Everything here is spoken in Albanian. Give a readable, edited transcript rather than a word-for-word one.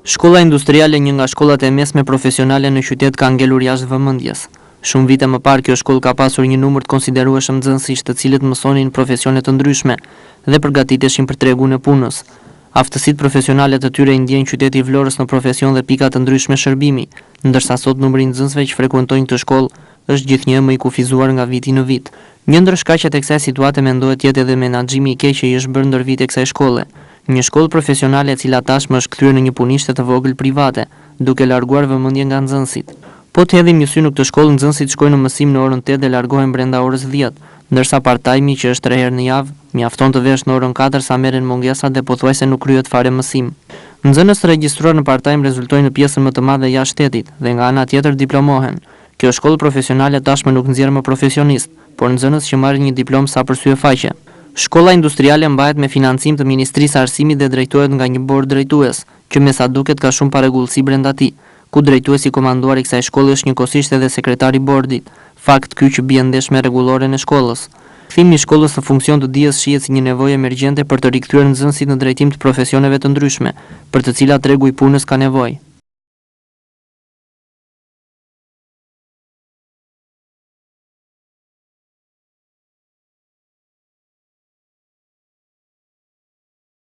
Shkolla industriale, një nga shkollat e mesme profesionale në qytet, ka ngelur jashtë vëmendjes. Shumë vite më parë kjo shkollë ka pasur një numër të konsiderueshëm nxënësish, të cilët mësonin profesione të ndryshme dhe përgatiteshin për tregun e punës. Aftësitë profesionale të tyre i ndjen qyteti i Vlorës në profesion dhe pika të ndryshme shërbimi, ndërsa sot numri i nxënësve që frekuentojnë këtë shkollë është gjithnjë më i kufizuar nga viti në vit. Një ndër shkaqet e kësaj situate mendohet të jetë edhe menaxhimi i keq që i është bërë ndër vite kësaj shkolle. Një shkollë profesionale e cila tashmë është kthyer në një punishte të vogël private, duke larguar vëmendjen nga nxënësit. Po të hedhim një sy në këtë shkollë, nxënësit shkojnë në mësim në orën 8 dhe largohen brenda orës 10, ndërsa part-time, që është 3 herë në javë, mjafton të vesh në orën 4 sa merren mungesat dhe pothuajse nuk kryhet fare mësim. Nxënës të regjistruar në part-time rezultojnë në pjesën më të madhe jashtë shtetit dhe nga ana tjetër diplomohen. Kjo shkollë profesionale tashmë nuk nxjerr më profesionist, por nxënës që marrin një diplomë sa për syefaqe. Shkolla industriale mbahet me financim të Ministrisë së Arsimit dhe drejtohet nga një bord drejtues, që me sa duket ka shumë parregullsi brenda tij, ku drejtuesi komanduar i kësaj shkolle është njëkohësisht edhe sekretari i bordit, fakt ky që bie ndesh me rregulloren e shkollës. Kthimi i shkollës në funksion të dijes shihet si një nevojë emergjente për të rikthyer nxënësit në drejtim të profesioneve të ndryshme, për të cilat tregu i punës ka nevojë.